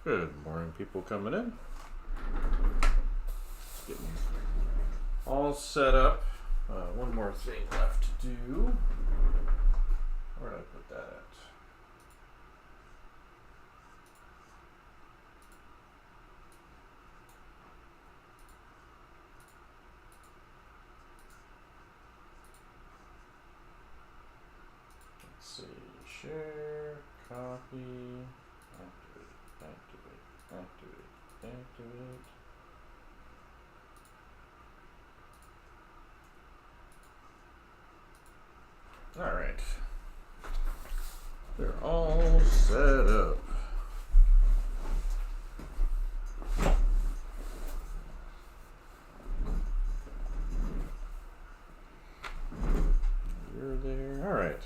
Good morning, people coming in. Just getting all set up. One more thing left to do. Where did I put that at? Let's see. Share, copy, activate. All right. They're all set up. You're there. All right.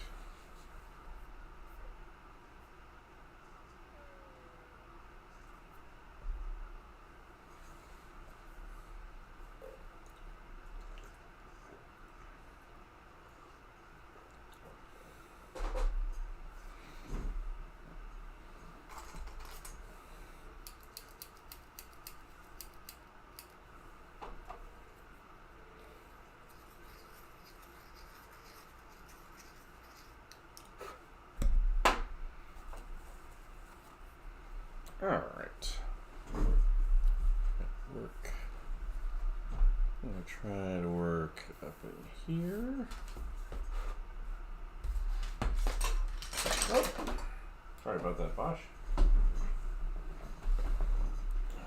All right. Work. I'm gonna try to work up in here. Oh, sorry about that, Bosch.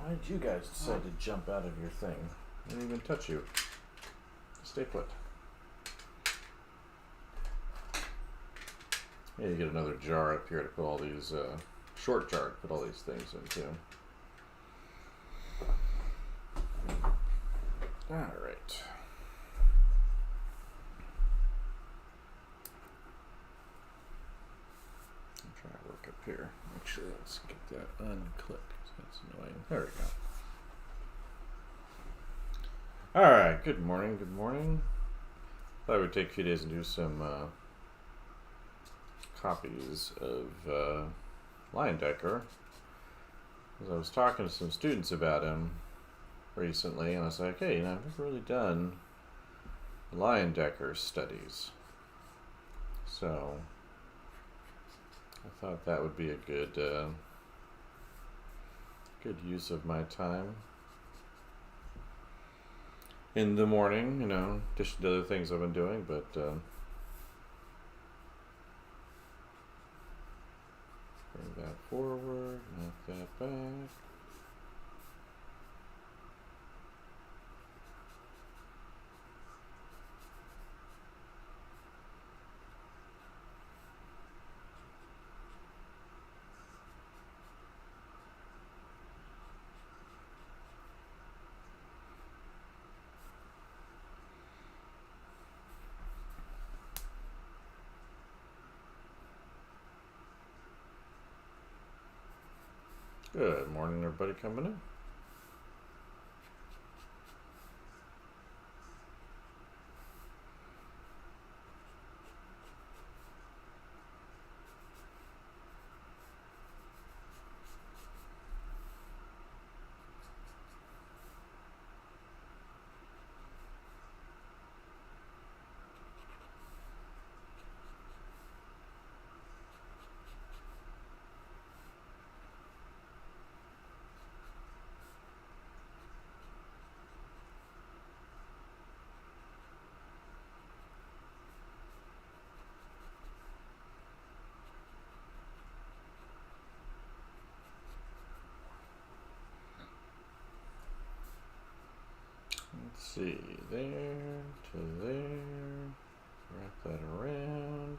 Why did you guys decide to jump out of your thing? I didn't even touch you. Stay put. Yeah, you get another jar up here to put all these, short jar to put all these things into. Alright. I'm trying to work up here. Actually, let's get that unclicked. That's annoying. There we go. Alright, good morning, good morning. Thought it would take a few days and do some copies of Leyendecker. Because I was talking to some students about him recently, and I was like, hey, I've never really done Leyendecker studies. So I thought that would be a good good use of my time in the morning, in addition to other things I've been doing, but bring that forward, knock that back. Good morning, everybody coming in. Let's see, there to there, wrap that around.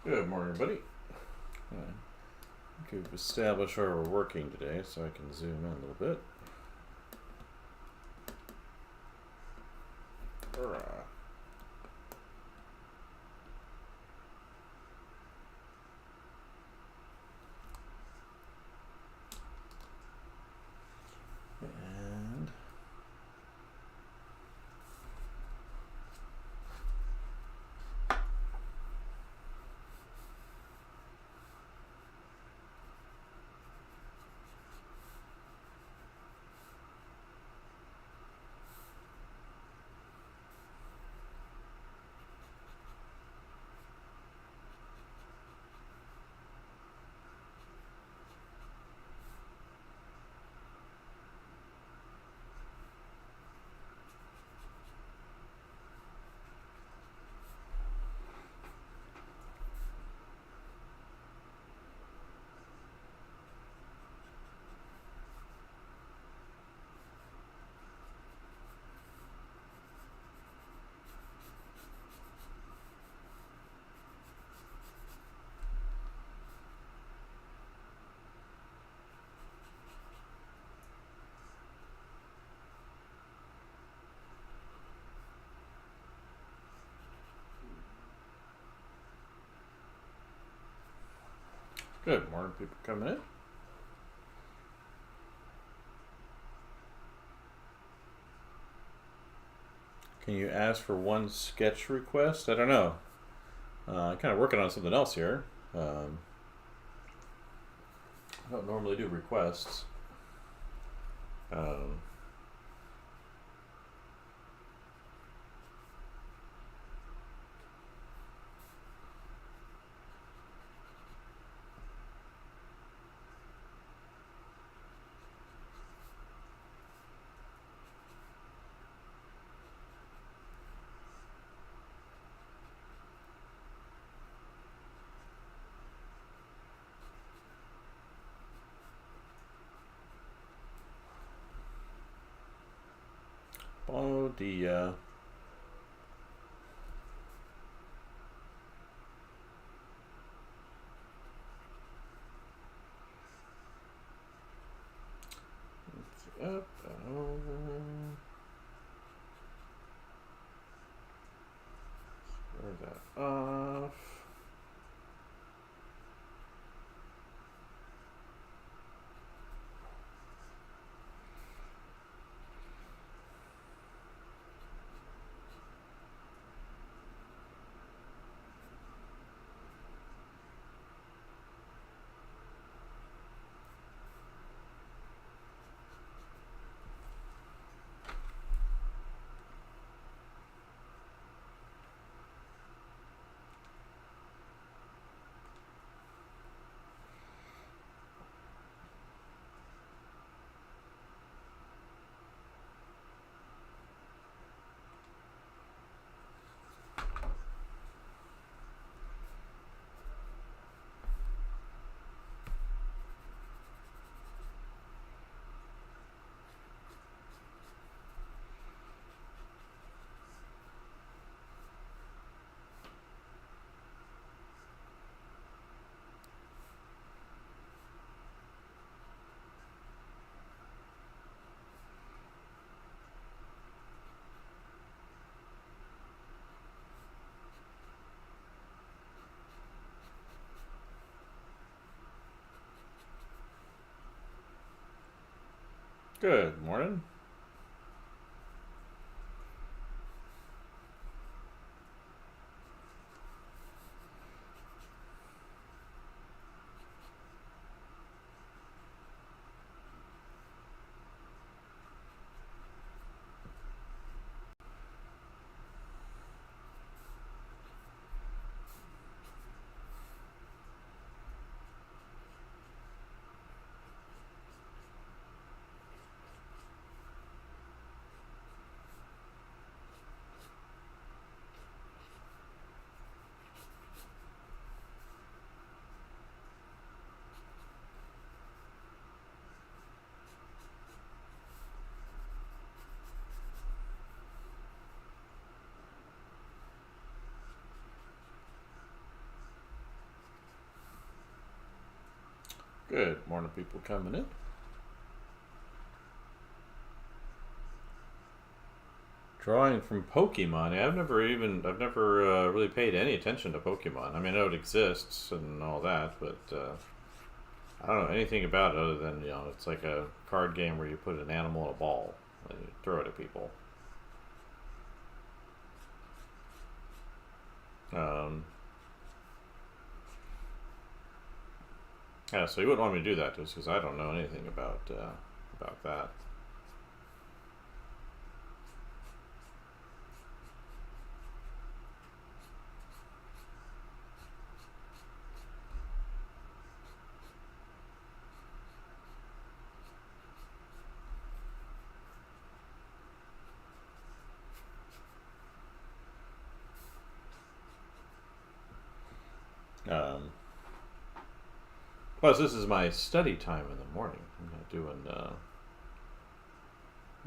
Good morning, everybody. I think we've established where we're working today, so I can zoom in a little bit. Good morning, people coming in. Can you ask for one sketch request? I don't know. I'm kind of working on something else here. I don't normally do requests. Oh, the up. Square that off. Good morning. Good morning, people coming in. Drawing from Pokemon. Yeah, I've never really paid any attention to Pokemon. I mean, I know it exists and all that, but I don't know anything about it other than it's like a card game where you put an animal in a ball and you throw it at people. Yeah, so you wouldn't want me to do that just because I don't know anything about that. Plus, this is my study time in the morning. I'm not doing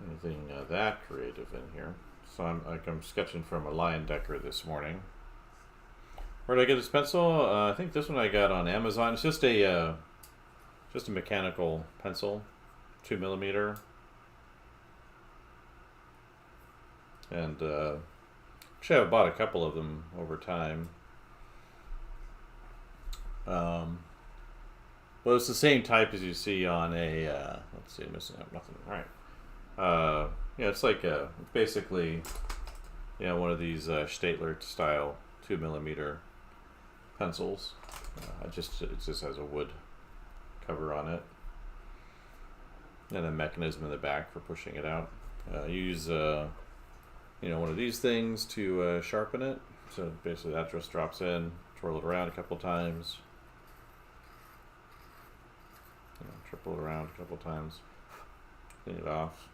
anything that creative in here. So I'm sketching from a line decker this morning. Where did I get this pencil? I think this one I got on Amazon. It's just a mechanical pencil, 2mm, and actually I've bought a couple of them over time. Well, it's the same type as you see on a. Let's see, missing out nothing. All right. It's like it's basically, one of these Statler style 2mm pencils. It just has a wood cover on it, and a mechanism in the back for pushing it out. Use one of these things to sharpen it. So basically, that just drops in, twirl it around a couple times. Triple it around a couple times, clean it off,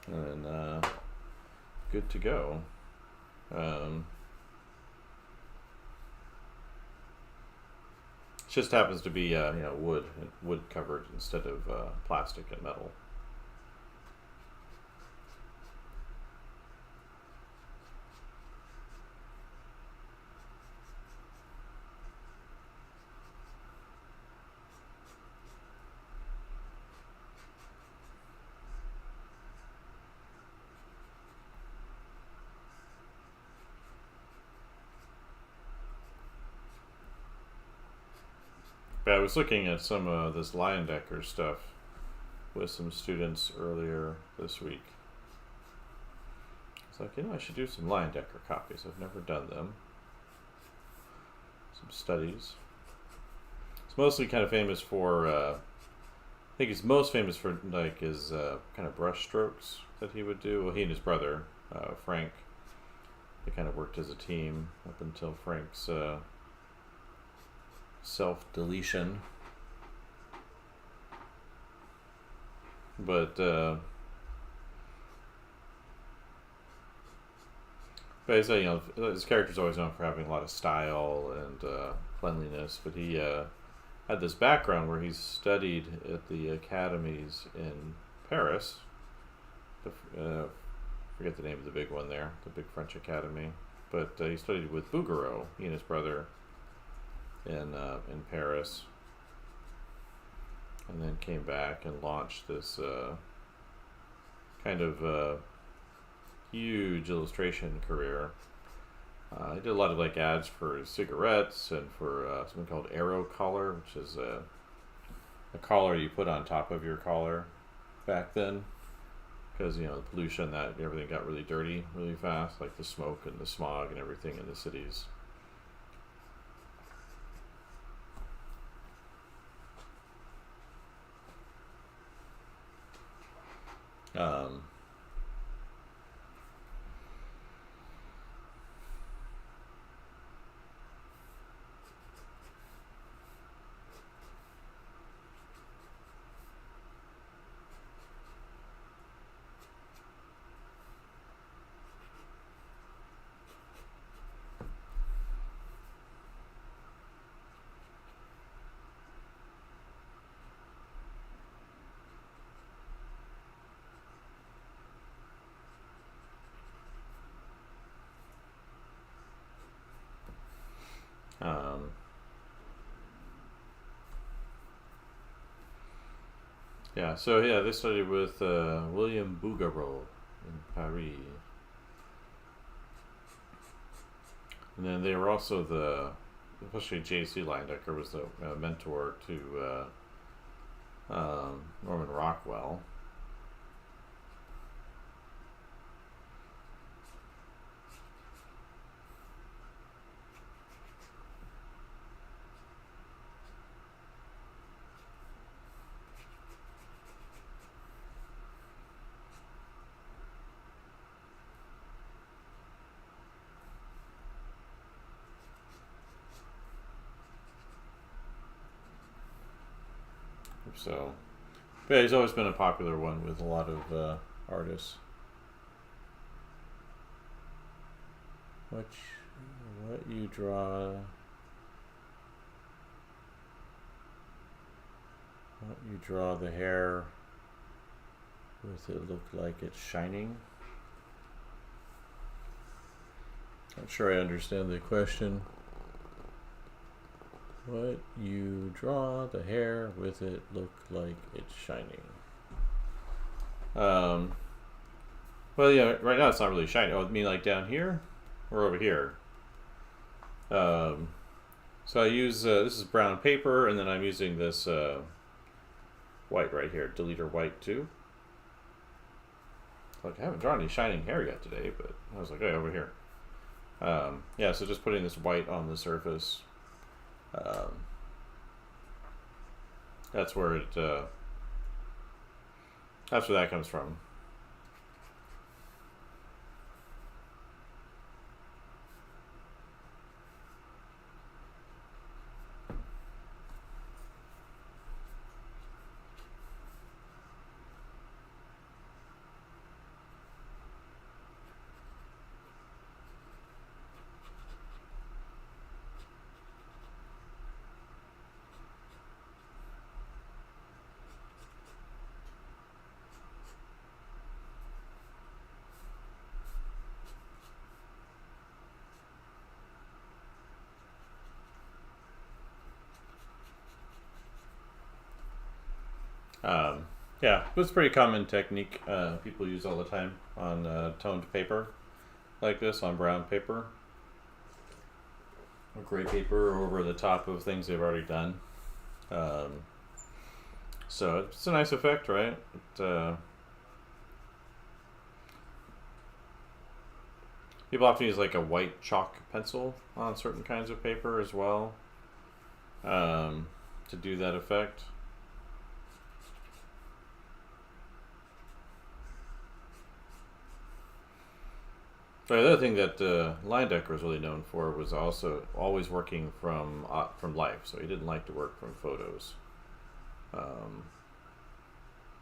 and then good to go. It just happens to be wood covered instead of plastic and metal. But I was looking at some of this Leyendecker stuff with some students earlier this week. It's like, I should do some Leyendecker copies. I've never done them. Some studies. It's mostly kind of famous for, I think he's most famous for like his kind of brush strokes that he would do. Well, he and his brother, Frank, they kind of worked as a team up until Frank's self-deletion. But I say, his character's always known for having a lot of style and cleanliness, but he had this background where he studied at the academies in Paris. Forget the name of the big one there, the big French academy. But he studied with Bouguereau, he and his brother, in Paris, and then came back and launched this kind of huge illustration career. He did a lot of like ads for cigarettes and for something called Aero Collar, which is a collar you put on top of your collar back then, because the pollution, that everything got really dirty really fast, like the smoke and the smog and everything in the cities. Um, um, they studied with William Bouguereau in Paris. And then they were also especially J.C. Leyendecker was the mentor to Norman Rockwell. So, but yeah, he's always been a popular one with a lot of artists. What you draw? What you draw the hair with it look like it's shining? Not sure I understand the question. What you draw the hair with it look like it's shining? Well, yeah, right now it's not really shining. Oh, I mean like down here or over here? So I use, this is brown paper, and then I'm using this white right here, deleter white too. Like, I haven't drawn any shining hair yet today, but I was like, hey, over here. Yeah, so just putting this white on the surface. That's where it, that's where that comes from. Yeah, it's a pretty common technique people use all the time on toned paper like this, on brown paper or gray paper over the top of things they've already done. So it's a nice effect, right? People often use like a white chalk pencil on certain kinds of paper as well to do that effect. So the other thing that Leyendecker was really known for was also always working from life. So he didn't like to work from photos.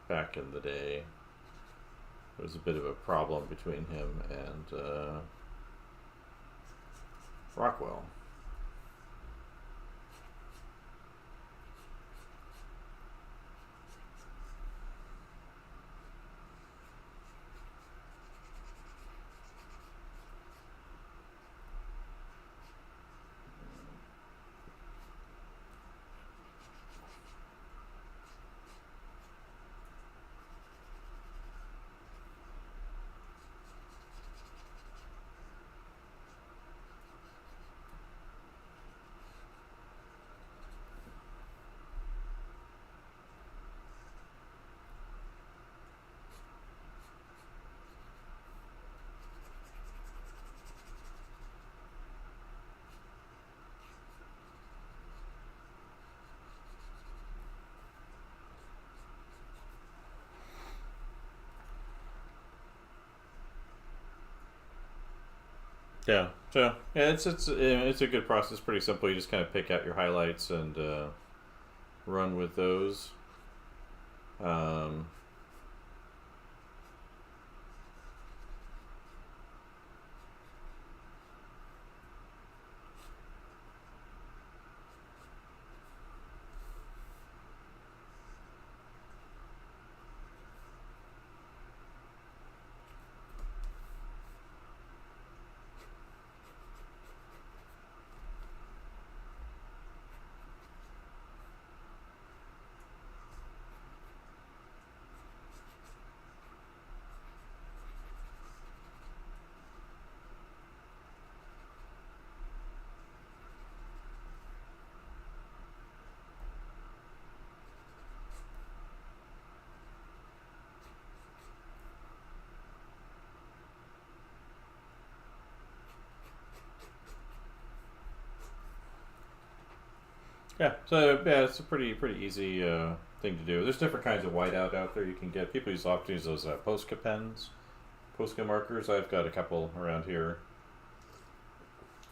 Back in the day, there was a bit of a problem between him and Rockwell. Yeah. So yeah, it's a good process. Pretty simple. You just kind of pick out your highlights and run with those. Um, yeah. So yeah, it's a pretty easy thing to do. There's different kinds of whiteout out there you can get. People often use those Posca pens, Posca markers. I've got a couple around here.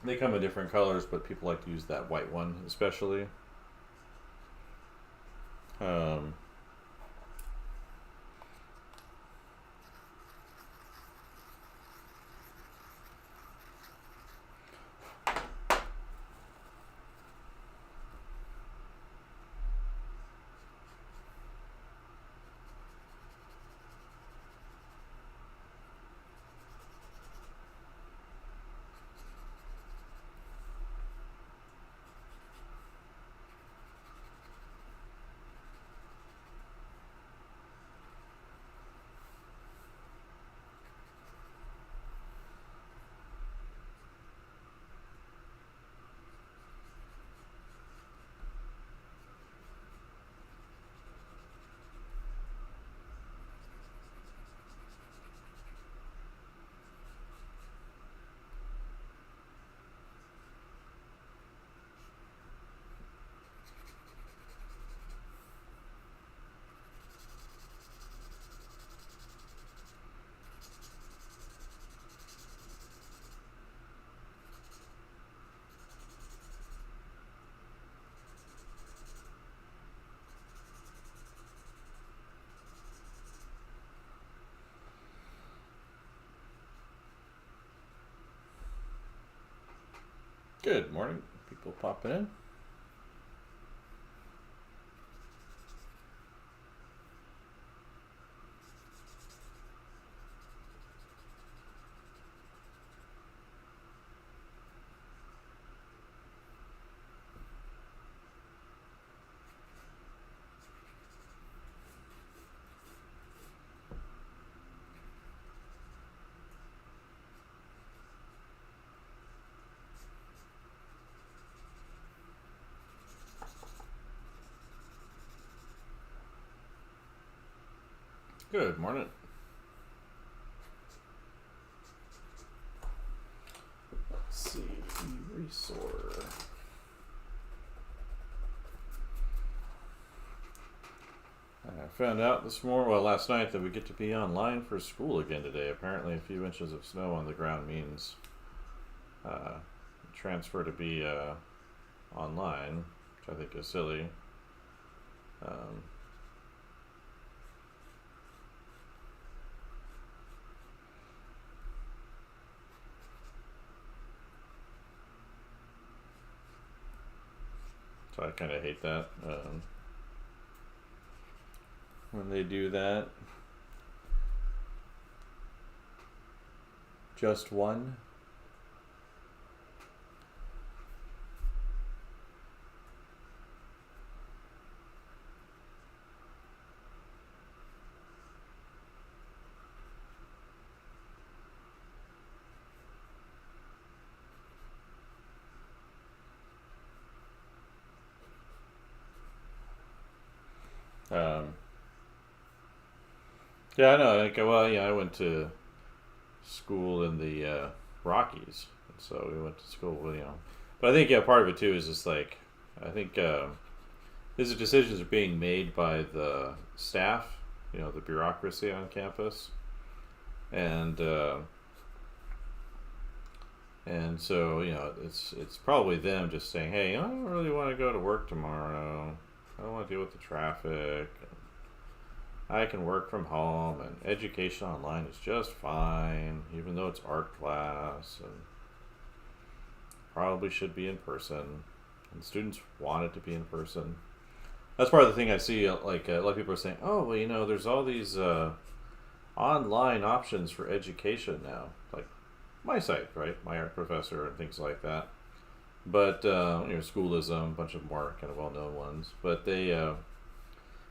They come in different colors, but people like to use that white one especially. Um, Good morning, people popping in. Good morning. Let's see, Resor. I found out last night, that we get to be online for school again today. Apparently, a few inches of snow on the ground means transfer to be online, which I think is silly. So I kind of hate that when they do that. Just one. Yeah, I know. I went to school in the Rockies, so we went to school. But I think part of it too is just I think these decisions are being made by the staff, the bureaucracy on campus, and so it's probably them just saying, hey, I don't really want to go to work tomorrow. I don't want to deal with the traffic. I can work from home, and education online is just fine, even though it's art class, and probably should be in person. And students want it to be in person. That's part of the thing I see. A lot of people are saying, "Oh, well, there's all these online options for education now, like my site, right? My art professor and things like that." But Schoolism, a bunch of more kind of well-known ones. But they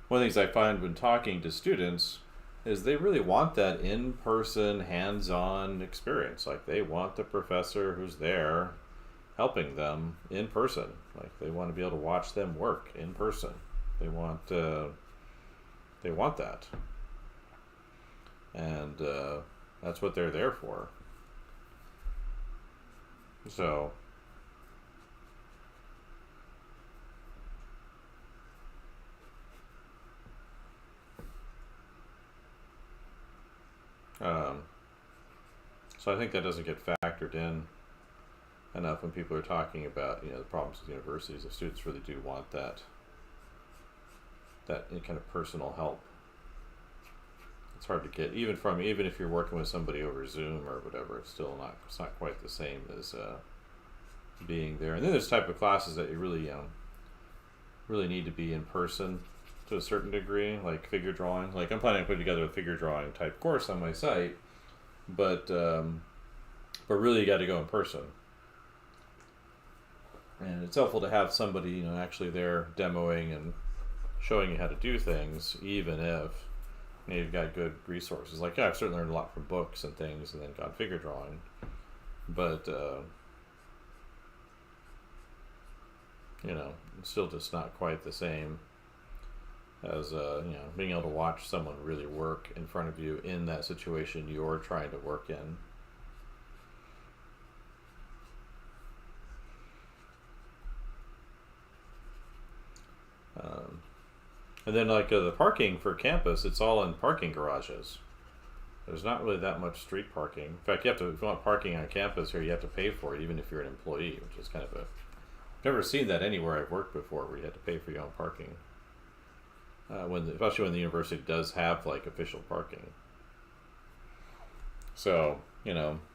one of the things I find when talking to students is they really want that in-person, hands-on experience. Like they want the professor who's there helping them in person. Like they want to be able to watch them work in person. They want that, and that's what they're there for. So. So I think that doesn't get factored in enough when people are talking about the problems with universities. If students really do want that kind of personal help, it's hard to get even if you're working with somebody over Zoom or whatever. It's not quite the same as being there. And then there's type of classes that you really need to be in person to a certain degree, like figure drawing. Like I'm planning to put together a figure drawing type course on my site, but really you got to go in person. And it's helpful to have somebody actually there demoing and showing you how to do things, even if you've got good resources. Like I've certainly learned a lot from books and things, and then got figure drawing, but it's still just not quite the same as being able to watch someone really work in front of you in that situation you're trying to work in. And then the parking for campus, it's all in parking garages. There's not really that much street parking. In fact, if you want parking on campus here, you have to pay for it, even if you're an employee, which is kind of I've never seen that anywhere I've worked before, where you have to pay for your own parking. Especially when the university does have official parking. So the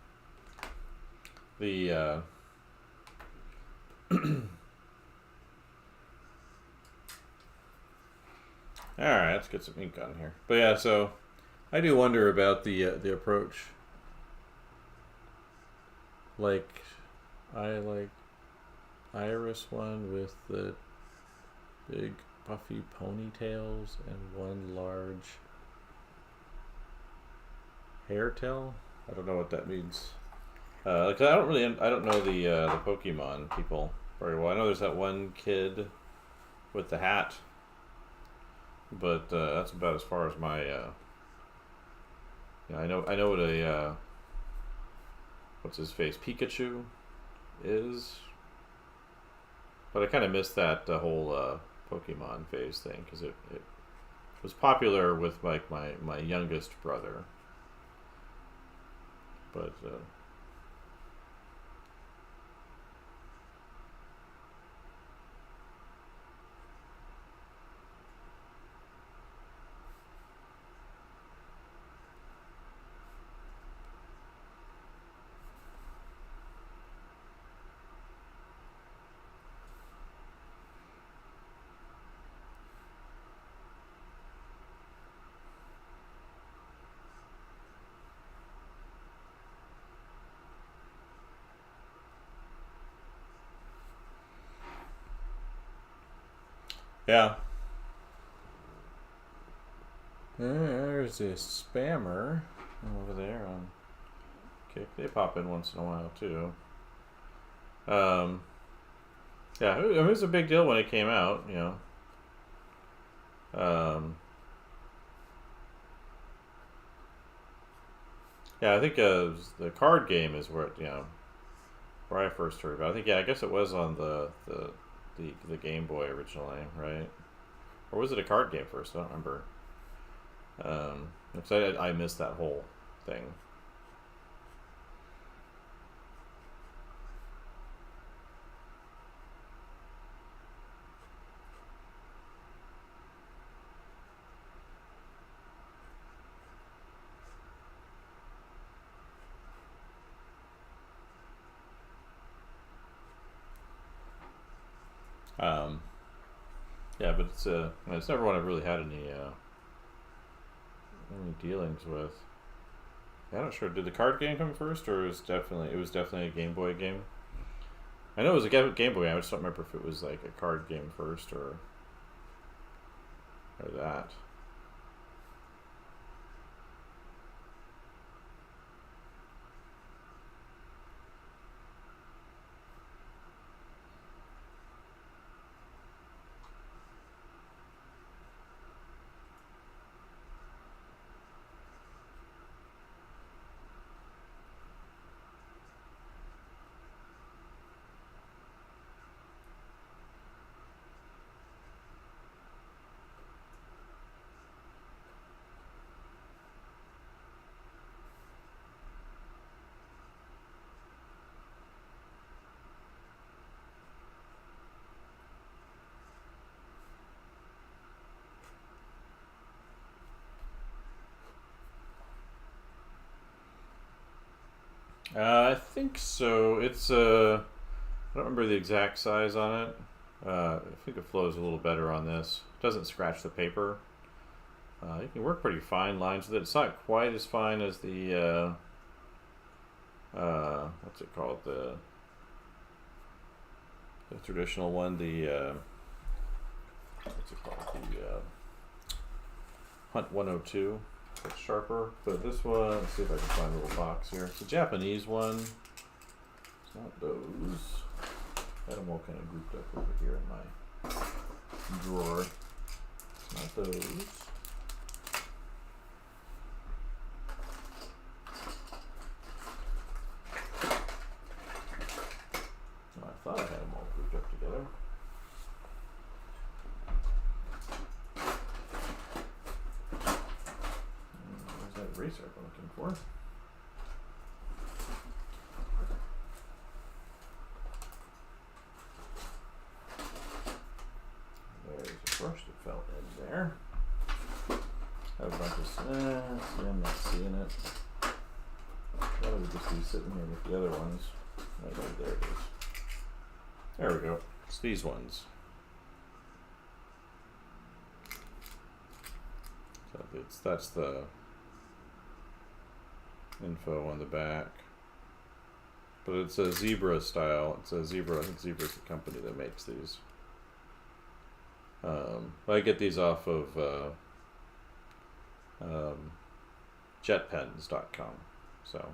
Alright, let's get some ink on here. But yeah, so I do wonder about the approach. Like, I like Iris one with the big puffy ponytails and one large hair tail. I don't know what that means. I don't know the Pokemon people very well. I know there's that one kid with the hat, but that's about as far as my. I know what a what's his face Pikachu is, but I kind of missed that whole Pokemon phase thing because it was popular with like my youngest brother, but. Yeah. There's this spammer over there on Kick. They pop in once in a while too. Yeah, it was a big deal when it came out, you know. Yeah, I think the card game is where where I first heard about it. I think I guess it was on the Game Boy originally, right? Or was it a card game first? I don't remember. Because I missed that whole thing. Yeah, but it's never one I've really had any dealings with. Yeah, I'm not sure. Did the card game come first, or it was definitely a Game Boy game? I know it was a Game Boy. I just don't remember if it was like a card game first or that. I think so. It's I don't remember the exact size on it. I think it flows a little better on this. It doesn't scratch the paper. You can work pretty fine lines with it. It's not quite as fine as the what's it called, the traditional one. The what's it called, the Hunt 102. It's sharper, but this one, let's see if I can find a little box here. It's a Japanese one. It's not those. I had them all kind of grouped up over here in my drawer. It's not those. Oh, I thought I had them all grouped up together. Eraser I'm looking for. There's a brush that fell in there. I have a bunch of see, I'm not seeing it. That would just be sitting here with the other ones. Right there it is. There we go. It's these ones. So that's the info on the back. But it's a Zebra style. It's a Zebra. I think Zebra's the company that makes these. I get these off of jetpens.com. So.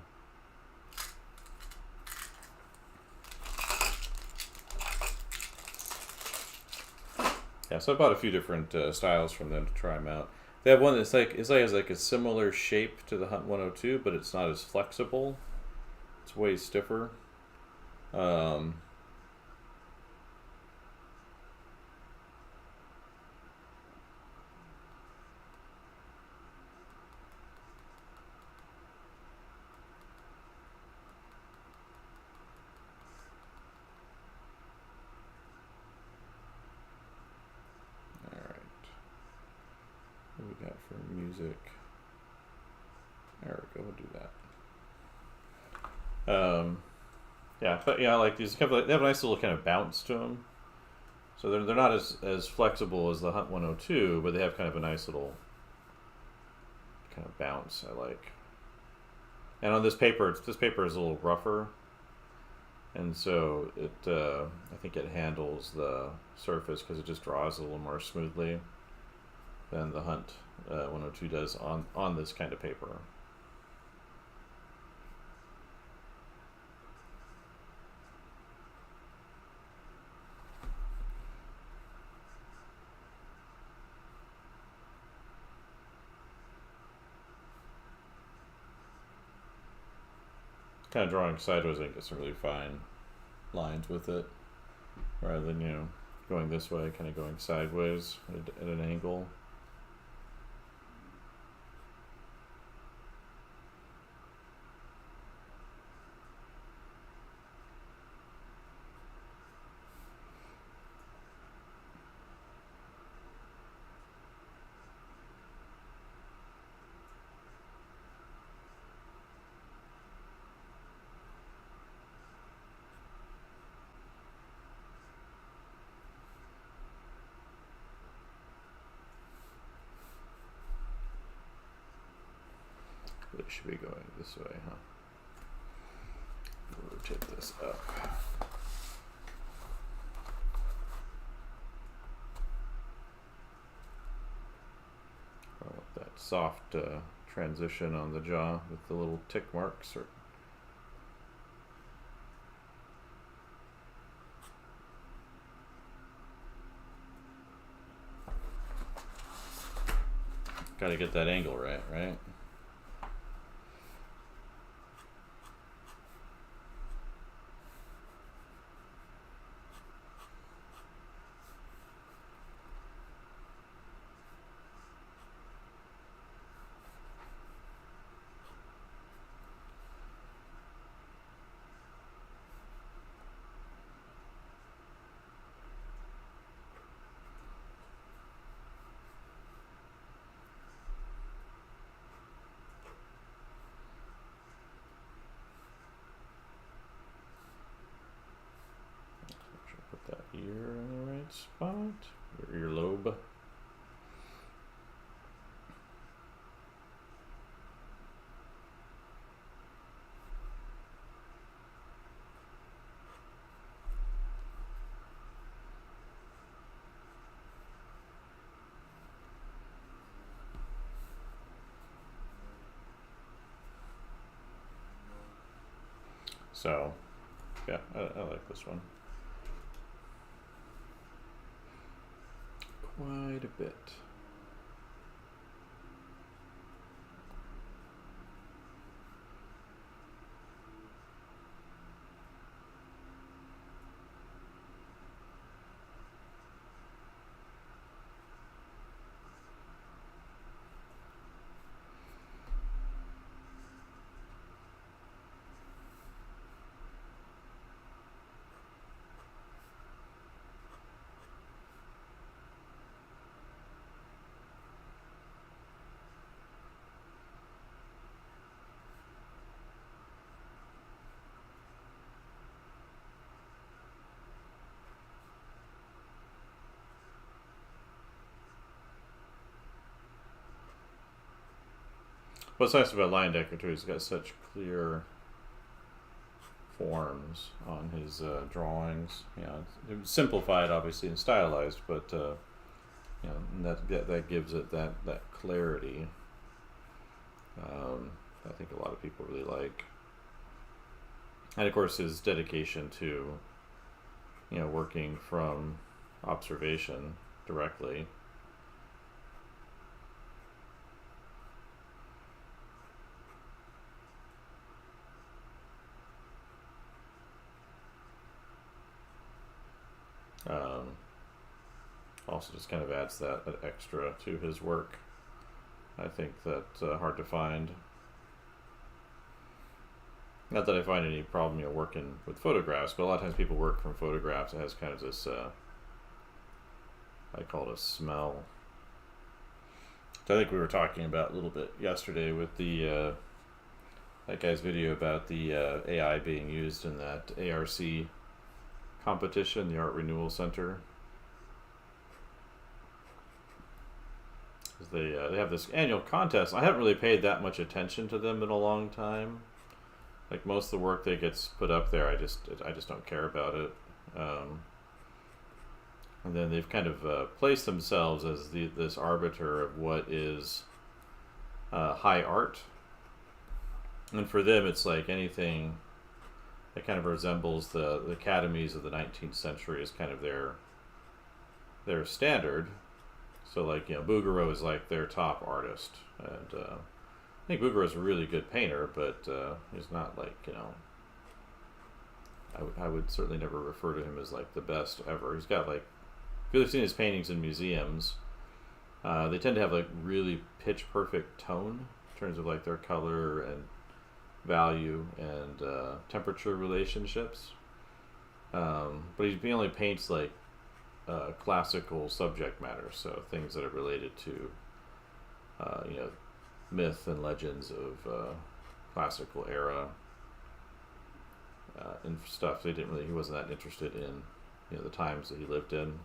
Yeah, so I bought a few different styles from them to try them out. They have one that's has like a similar shape to the Hunt 102, but it's not as flexible. It's way stiffer. Alright, what do we got for music? There we go, we'll do that. Yeah, but yeah, I like these. They have a nice little kind of bounce to them. So they're not as flexible as the Hunt 102, but they have kind of a nice little kind of bounce I like. And on this paper is a little rougher, and so it I think it handles the surface because it just draws a little more smoothly than the Hunt 102 does on this kind of paper. Kind of drawing sideways, I can get some really fine lines with it, rather than going this way, kind of going sideways at an angle. It should be going this way, huh? Rotate this up. I want that soft transition on the jaw with the little tick marks. Got to get that angle right? That ear in the right spot, your earlobe. So, yeah, I like this one quite a bit. What's nice about Leyendecker too, he's got such clear forms on his drawings. It's simplified, obviously, and stylized, but and that gives it that clarity. I think a lot of people really like, and of course his dedication to working from observation directly. Also just kind of adds that extra to his work. I think that's hard to find. Not that I find any problem, working with photographs, but a lot of times people work from photographs. It has kind of this, I call it a smell. So I think we were talking about a little bit yesterday with the that guy's video about the AI being used in that ARC competition, the Art Renewal Center. They have this annual contest. I haven't really paid that much attention to them in a long time. Like most of the work that gets put up there, I just don't care about it. And then they've kind of placed themselves as this arbiter of what is high art. And for them, it's like anything that kind of resembles the academies of the 19th century is kind of their standard. So like, Bouguereau is like their top artist, and I think Bouguereau is a really good painter, but he's not like, I would certainly never refer to him as like the best ever. He's got like, if you've seen his paintings in museums, they tend to have like really pitch perfect tone in terms of like their color and value and temperature relationships. But he only paints like classical subject matter, so things that are related to myth and legends of classical era and stuff. He wasn't that interested in the times that he lived in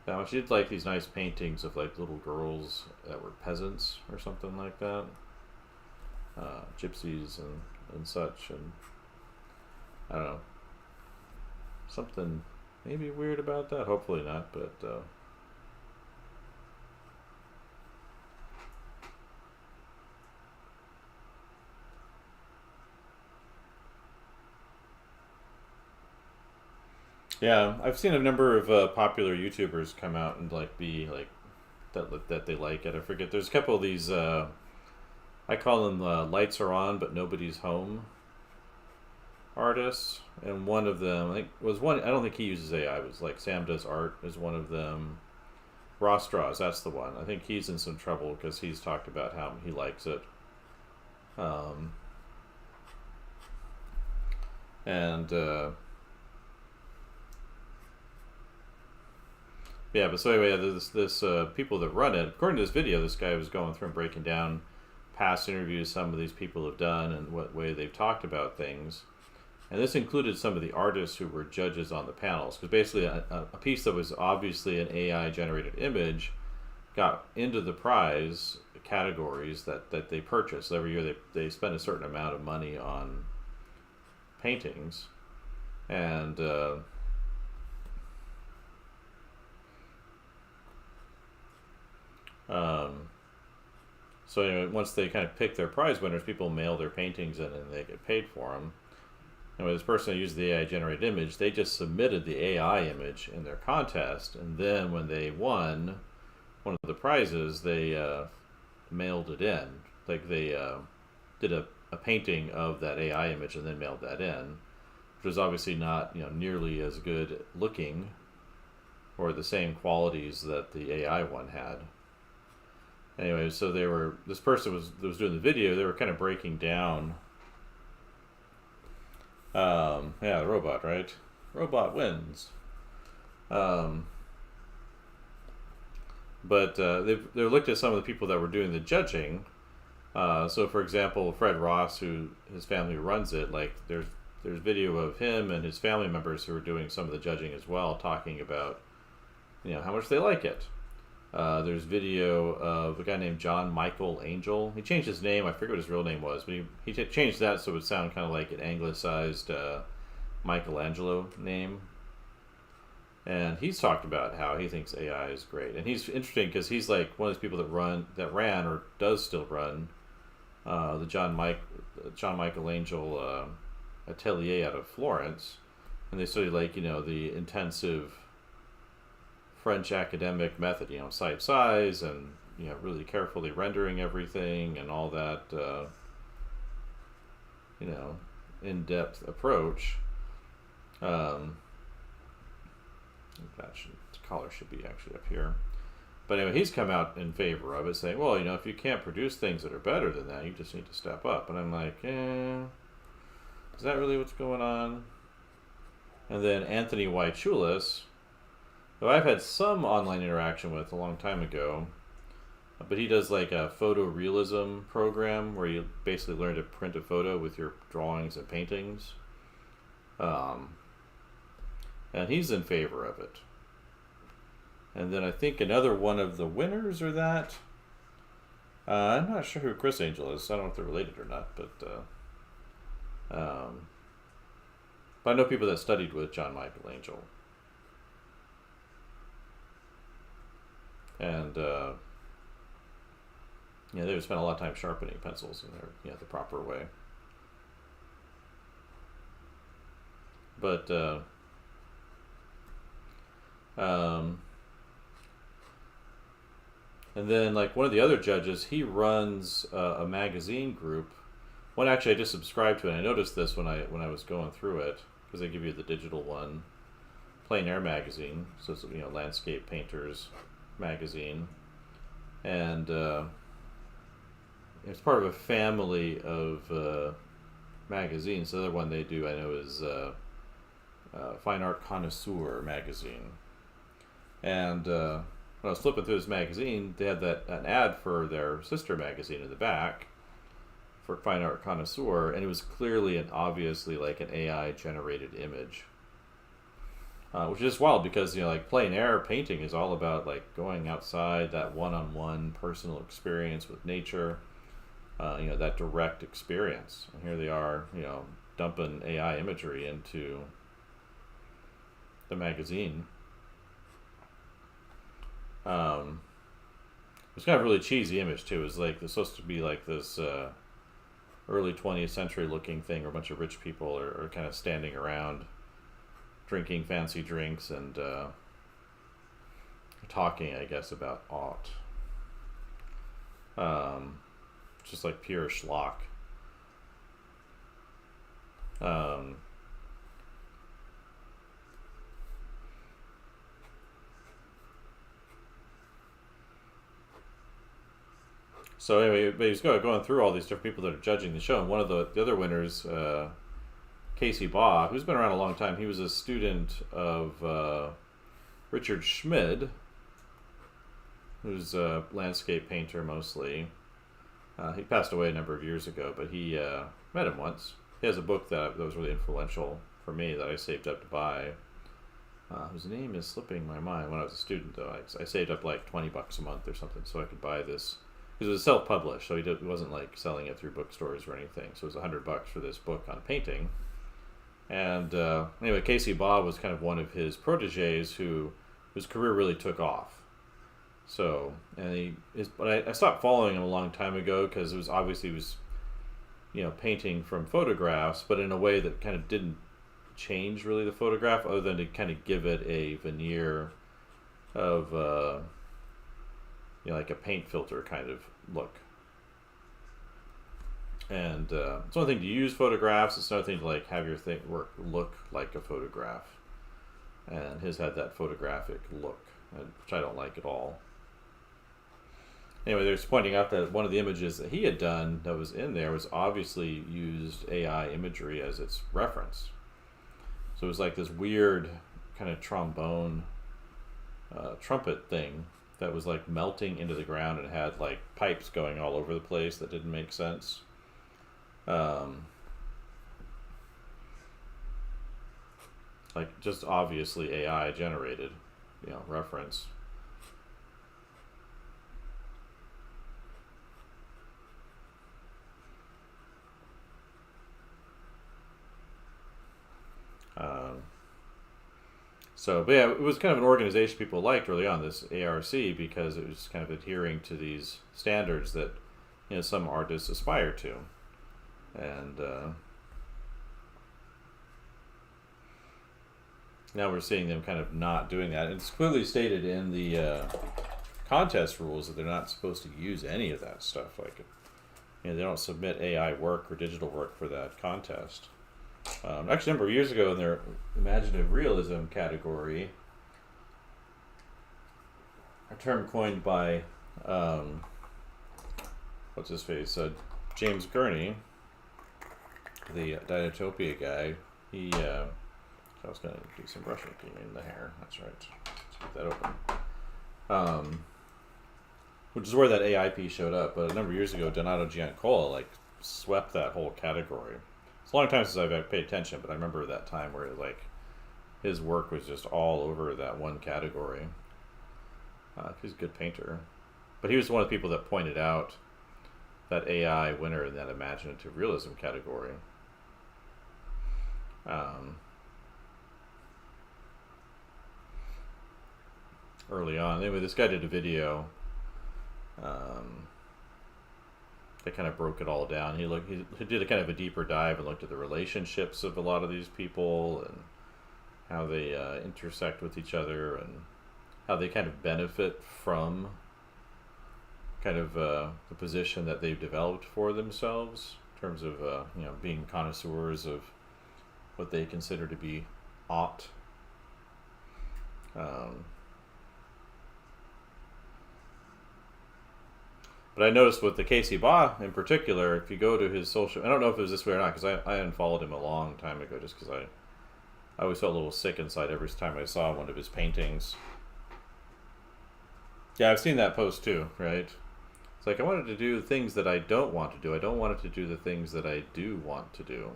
that much. He did like these nice paintings of like little girls that were peasants or something like that, gypsies and such, and I don't know, something maybe weird about that. Hopefully not, but yeah, I've seen a number of popular YouTubers come out and like be like that they like it. I forget. There's a couple of these. I call them lights are on but nobody's home artists, and one of them I think was one. I don't think he uses AI. It was like Sam Does Art is one of them. Raw Straws, that's the one. I think he's in some trouble because he's talked about how he likes it. Yeah, but so anyway, this people that run it, according to this video, this guy was going through and breaking down past interviews some of these people have done and what way they've talked about things. And this included some of the artists who were judges on the panels, because basically a piece that was obviously an AI-generated image got into the prize categories that they purchase. Every year they spend a certain amount of money on paintings. And so anyway, once they kind of pick their prize winners, people mail their paintings in and they get paid for them. Anyway, this person who used the AI-generated image, they just submitted the AI image in their contest, and then when they won one of the prizes, they mailed it in. Like they did a painting of that AI image and then mailed that in, which was obviously not nearly as good looking or the same qualities that the AI one had. Anyway, so this person that was doing the video, they were kind of breaking down. Yeah, the robot, right? Robot wins. But they looked at some of the people that were doing the judging. So, for example, Fred Ross, who his family runs it, like there's video of him and his family members who are doing some of the judging as well, talking about how much they like it. There's video of a guy named John Michael Angel. He changed his name. I forget what his real name was, but he changed that so it would sound kind of like an anglicized Michelangelo name. And he's talked about how he thinks AI is great. And he's interesting because he's like one of those people that ran or does still run the John Michelangelo atelier out of Florence, and they study like the intensive French academic method, site size and really carefully rendering everything and all that, in-depth approach. The collar should be actually up here. But anyway, he's come out in favor of it, saying, well, if you can't produce things that are better than that, you just need to step up. And I'm like, is that really what's going on? And then Anthony Wychulis, who I've had some online interaction with a long time ago, but he does like a photorealism program where you basically learn to print a photo with your drawings and paintings. And he's in favor of it. And then I think another one of the winners or that. I'm not sure who Chris Angel is. I don't know if they're related or not, but I know people that studied with John Michael Angel. And they would spend a lot of time sharpening pencils in their the proper way. But and then like one of the other judges, he runs a magazine group. One actually I just subscribed to, and I noticed this when I was going through it, because they give you the digital one, Plein Air magazine. So it's landscape painters magazine, and it's part of a family of magazines. The other one they do I know is Fine Art Connoisseur magazine. And when I was flipping through this magazine, they had an ad for their sister magazine in the back for Fine Art Connoisseur, and it was clearly and obviously like an AI generated image, which is wild because like plein air painting is all about like going outside, that one-on-one personal experience with nature, that direct experience. And here they are, dumping AI imagery into the magazine. It's kind of a really cheesy image too. It's like it's supposed to be like this early 20th century looking thing where a bunch of rich people are kind of standing around drinking fancy drinks and talking, I guess, about art. Just like pure schlock. So anyway, but he's going through all these different people that are judging the show, and one of the other winners, Casey Baugh, who's been around a long time. He was a student of Richard Schmid, who's a landscape painter mostly. He passed away a number of years ago, but he met him once. He has a book that was really influential for me that I saved up to buy, whose name is slipping my mind. When I was a student, though, I saved up like $20 a month or something so I could buy this. Because it was self-published, so he wasn't like selling it through bookstores or anything. So it was $100 for this book on painting. And anyway, Casey Baugh was kind of one of his proteges whose career really took off. So, but I stopped following him a long time ago because it was obviously painting from photographs, but in a way that kind of didn't change really the photograph, other than to kind of give it a veneer of like a paint filter kind of look. And it's one thing to use photographs, it's another thing to like have your work look like a photograph. And his had that photographic look, which I don't like at all. Anyway, they're just pointing out that one of the images that he had done that was in there was obviously used AI imagery as its reference. So it was like this weird kind of trombone trumpet thing that was like melting into the ground and had like pipes going all over the place that didn't make sense. Like just obviously AI generated, reference. So, but yeah, it was kind of an organization people liked early on, this ARC, because it was kind of adhering to these standards that, some artists aspire to. And now we're seeing them kind of not doing that. And it's clearly stated in the contest rules that they're not supposed to use any of that stuff. Like, they don't submit AI work or digital work for that contest. Actually, a number of years ago, in their imaginative realism category, a term coined by what's his face, James Gurney, the Dinotopia guy. I was going to do some brushing in the hair. That's right. Let's get that open. Which is where that AI piece showed up. But a number of years ago, Donato Giancola swept that whole category. It's a long time since I've paid attention, but I remember that time where his work was just all over that one category. He's a good painter, but he was one of the people that pointed out that AI winner in that imaginative realism category. Early on, anyway, this guy did a video. That kind of broke it all down. He did a kind of a deeper dive and looked at the relationships of a lot of these people and how they intersect with each other and how they kind of benefit from kind of the position that they've developed for themselves in terms of being connoisseurs of what they consider to be art. But I noticed with the Casey Ba in particular, if you go to his social, I don't know if it was this way or not, because I unfollowed him a long time ago just because I always felt a little sick inside every time I saw one of his paintings. Yeah, I've seen that post too, right? It's like I wanted to do things that I don't want to do. I don't want it to do the things that I do want to do.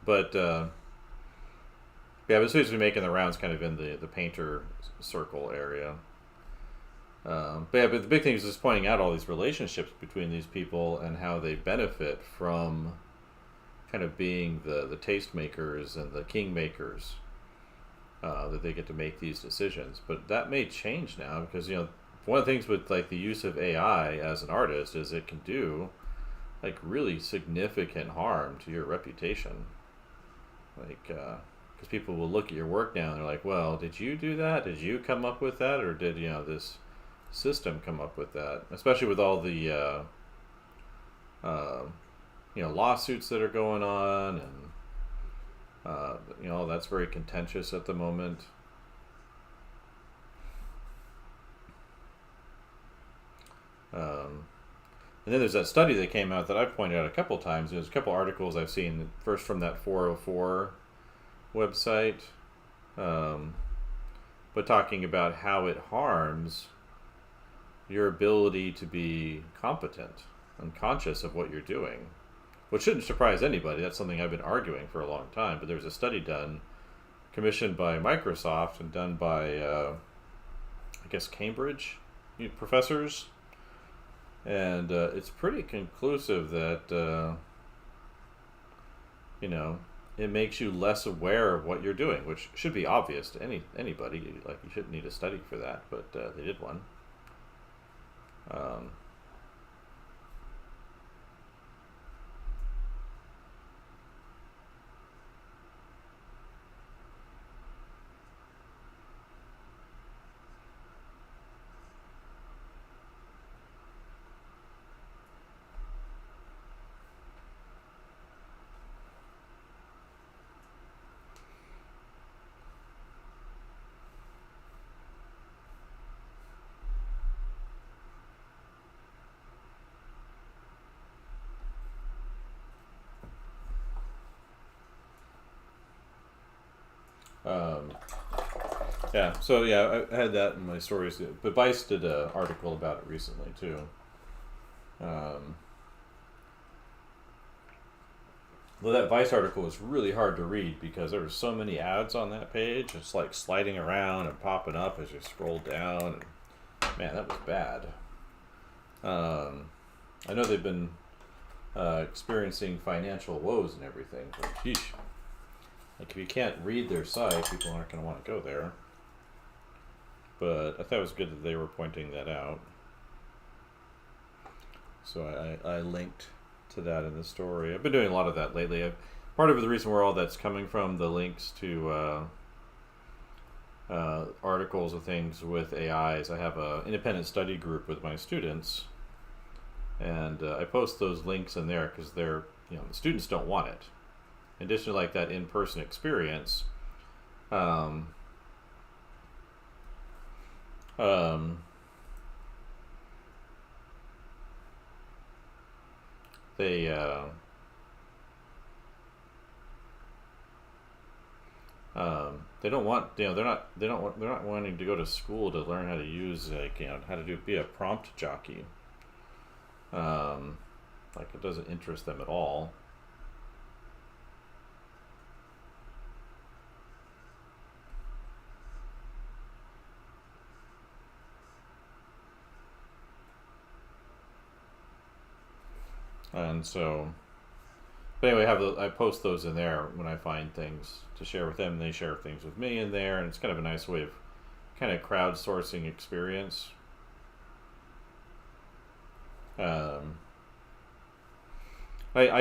But it seems to be making the rounds kind of in the painter circle area. But the big thing is just pointing out all these relationships between these people and how they benefit from kind of being the tastemakers and the kingmakers, that they get to make these decisions. But that may change now because, one of the things with the use of AI as an artist is it can do really significant harm to your reputation. Because people will look at your work now and they're like, well, did you do that? Did you come up with that? Or did, this system come up with that? Especially with all the lawsuits that are going on, and that's very contentious at the moment. And then there's that study that came out that I've pointed out a couple times. There's a couple articles I've seen, first from that 404 website, but talking about how it harms your ability to be competent and conscious of what you're doing, which shouldn't surprise anybody. That's something I've been arguing for a long time. But there's a study done, commissioned by Microsoft and done by, Cambridge professors, and it's pretty conclusive that it makes you less aware of what you're doing, which should be obvious to anybody. You shouldn't need a study for that, but they did one. I had that in my stories, but Vice did an article about it recently too. Though that Vice article was really hard to read because there were so many ads on that page. It's sliding around and popping up as you scroll down. And, man, that was bad. I know they've been experiencing financial woes and everything, but sheesh. Like if you can't read their site, people aren't going to want to go there. But I thought it was good that they were pointing that out. So I linked to that in the story. I've been doing a lot of that lately. Part of the reason where all that's coming from, the links to articles of things with AIs. I have an independent study group with my students, and I post those links in there because they're, the students don't want it. In addition to like that in-person experience, they don't want, they're not wanting to go to school to learn how to use, like, how to be a prompt jockey. Like it doesn't interest them at all. And so, but anyway, I post those in there when I find things to share with them. And they share things with me in there, and it's kind of a nice way of kind of crowdsourcing experience. I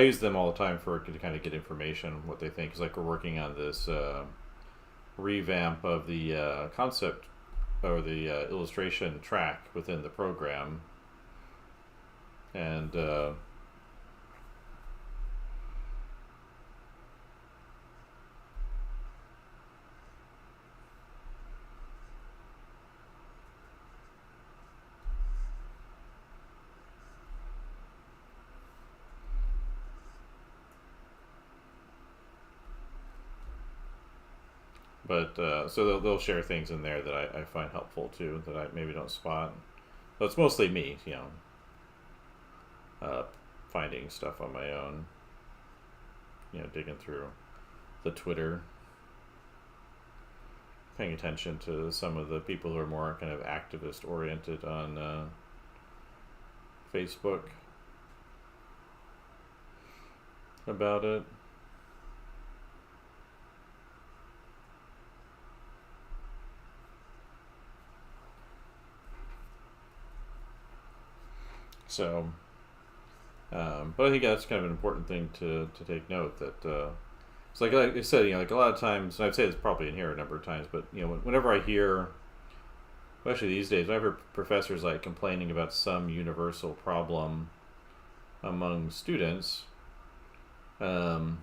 use them all the time to kind of get information, what they think. Because like we're working on this revamp of the concept or the illustration track within the program, and but so they'll share things in there that I find helpful too, that I maybe don't spot. So it's mostly me, finding stuff on my own, digging through the Twitter, paying attention to some of the people who are more kind of activist oriented on Facebook about it. So, but I think that's kind of an important thing to take note, that it's like I said, like a lot of times, and I've said this probably in here a number of times, but whenever I hear, especially these days, whenever professors like complaining about some universal problem among students that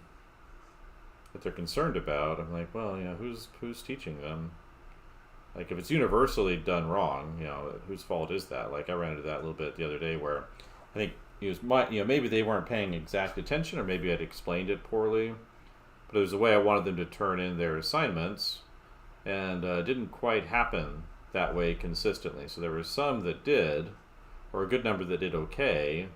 they're concerned about, I'm like, well, who's teaching them? Like if it's universally done wrong, whose fault is that? Like I ran into that a little bit the other day, where I think it was maybe they weren't paying exact attention, or maybe I'd explained it poorly, but it was the way I wanted them to turn in their assignments, and it didn't quite happen that way consistently. So there were some that did, or a good number that did okay,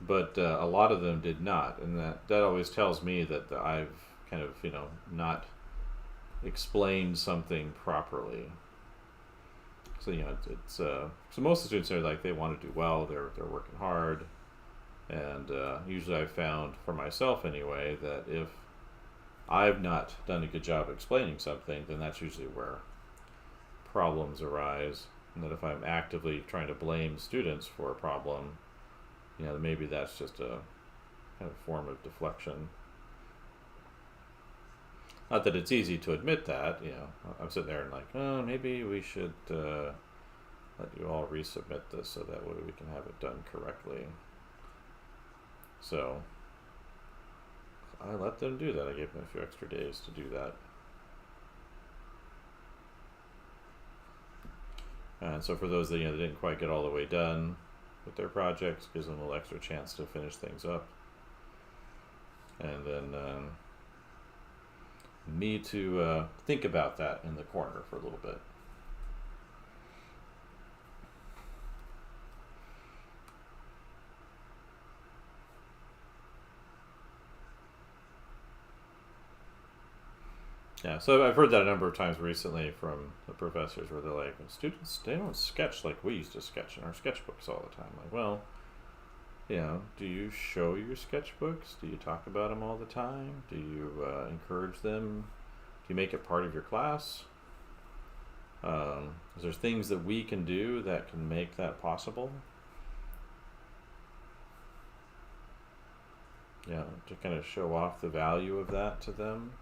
but a lot of them did not, and that always tells me that I've kind of not explain something properly. So it's so most of the students are like, they want to do well, they're working hard, and usually I've found for myself anyway that if I've not done a good job explaining something, then that's usually where problems arise. And that if I'm actively trying to blame students for a problem, maybe that's just a kind of form of deflection. Not that it's easy to admit that, I'm sitting there and like, oh, maybe we should let you all resubmit this so that way we can have it done correctly. So I let them do that. I gave them a few extra days to do that. And so for those that that didn't quite get all the way done with their projects, gives them a little extra chance to finish things up. And then me to think about that in the corner for a little bit. Yeah, so I've heard that a number of times recently from the professors, where they're like, students, they don't sketch like we used to sketch in our sketchbooks all the time. Like, well, Do you show your sketchbooks? Do you talk about them all the time? Do you encourage them? Do you make it part of your class? Is there things that we can do that can make that possible? To kind of show off the value of that to them.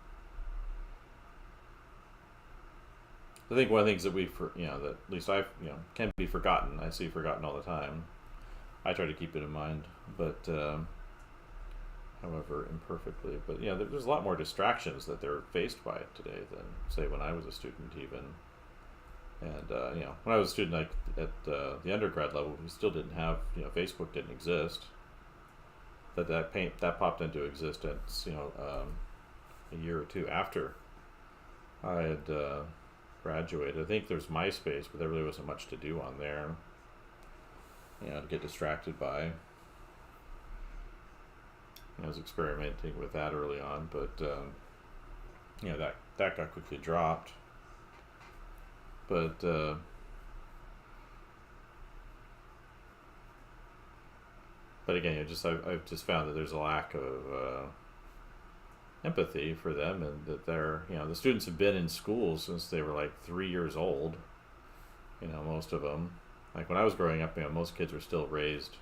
I think one of the things that that at least I've, can be forgotten. I see forgotten all the time. I try to keep it in mind, but however imperfectly. But there's a lot more distractions that they're faced by today than say when I was a student even. And when I was a student, like at the undergrad level, we still didn't have, Facebook didn't exist. That popped into existence, a year or two after I had graduated. I think there's MySpace, but there really wasn't much to do on there. To get distracted by. I was experimenting with that early on, but that got quickly dropped. But again, I've just found that there's a lack of empathy for them, and that they're the students have been in school since they were like 3 years old. Most of them. Like when I was growing up, most kids were still raised,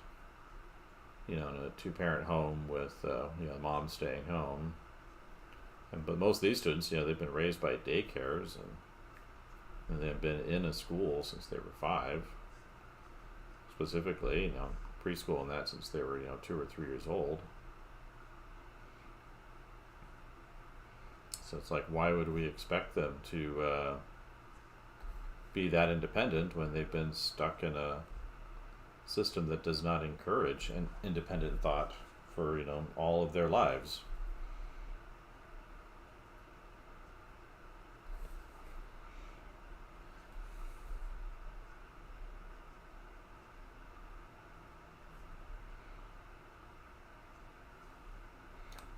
in a two-parent home with, mom staying home. But most of these students, they've been raised by daycares, and they've been in a school since they were 5, specifically, preschool and that since they were, 2 or 3 years old. So it's like, why would we expect them to be that independent when they've been stuck in a system that does not encourage an independent thought for all of their lives?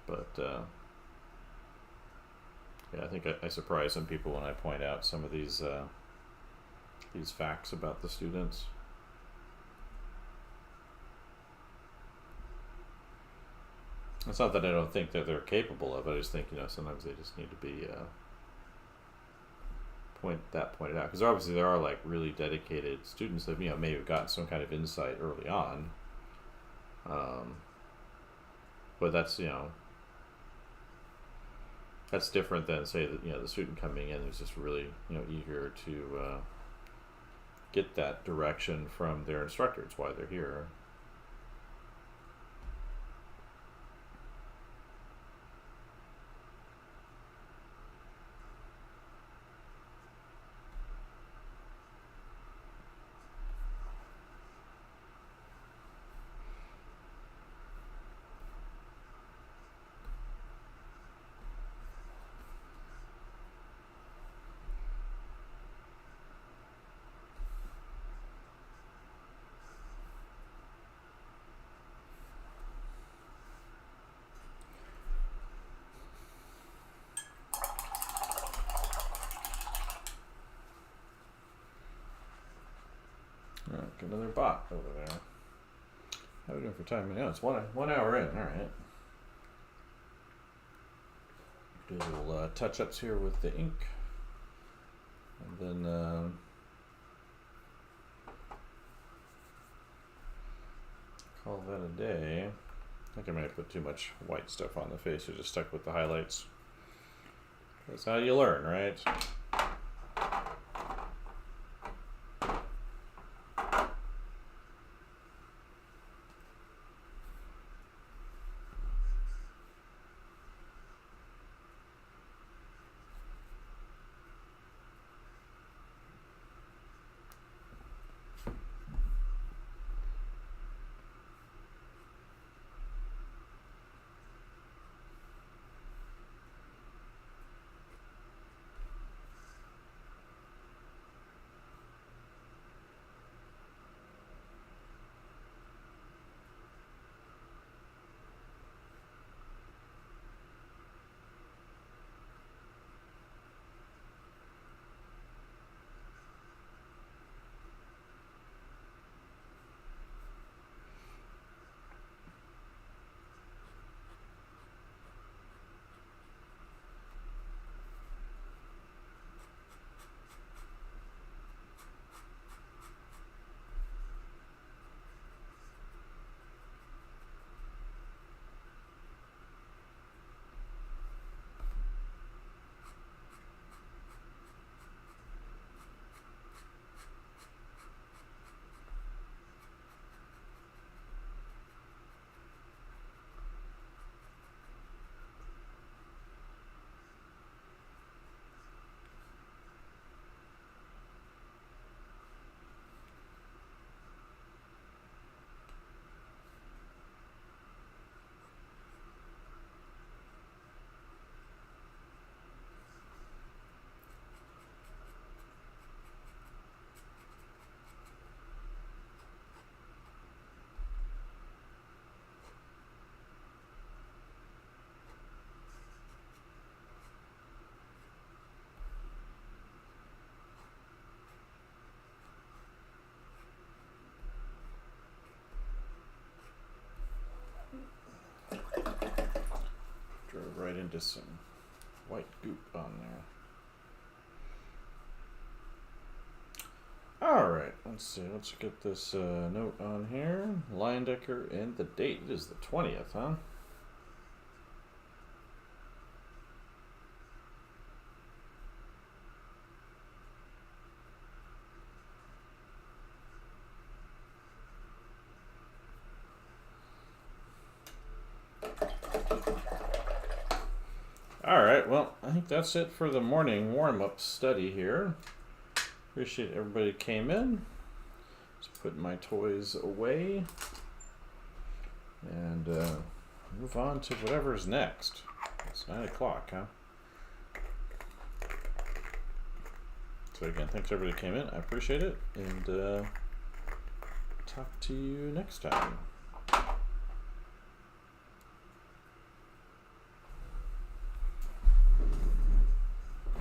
But I think I surprise some people when I point out some of these facts about the students. It's not that I don't think that they're capable of it. I just think sometimes they just need to be pointed out, because obviously there are like really dedicated students that may have gotten some kind of insight early on, but that's that's different than say that the student coming in who's just really eager to get that direction from their instructor. It's why they're here. Alright, get another bot over there. How are we doing for time? It's 1 hour in. All right. Do a little touch-ups here with the ink, and then call that a day. I think I might have put too much white stuff on the face. I just stuck with the highlights. That's how you learn, right? into some white goop on there. Alright, let's see. Let's get this note on here. Leyendecker and the date. It is the 20th, huh? Alright, well, I think that's it for the morning warm-up study here. Appreciate everybody that came in. Just putting my toys away. And move on to whatever's next. It's 9 o'clock, huh? So again, thanks everybody that came in. I appreciate it. And talk to you next time.